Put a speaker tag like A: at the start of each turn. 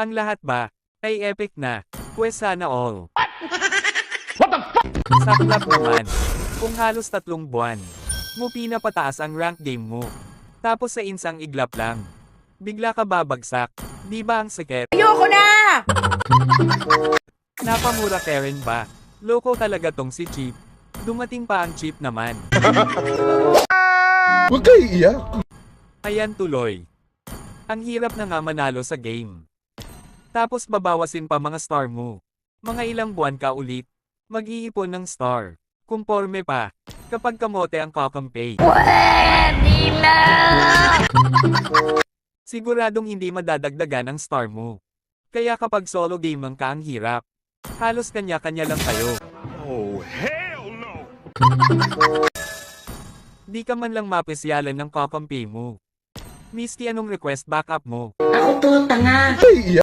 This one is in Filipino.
A: Ang lahat ba ay epic na? Pwes sana all. Saklap naman. Kung halos 3 buwan mo pinapataas ang rank game mo. Tapos sa insang iglap lang. Bigla ka babagsak. Di ba ang sakit?
B: Ayoko na!
A: Napamura Karen ba? Loko talaga tong si Chip. Dumating pa ang Chip naman.
C: Huwag kayo iiyak.
A: Ayan tuloy. Ang hirap na nga manalo sa game. Tapos babawasin pa mga star mo. Mga ilang buwan ka ulit. Mag-iipon ng star. Kumporme pa. Kapag kamote ang kakampi.
B: Pwede na!
A: Siguradong hindi madadagdagan ang star mo. Kaya kapag solo game ang ka ang hirap. Halos kanya-kanya lang kayo.
C: Oh, hell no!
A: Di ka man lang mapesyalan ng kakampi mo. Misty anong request backup mo?
B: Ako to, tanga!
C: Huwag kayo iiyak.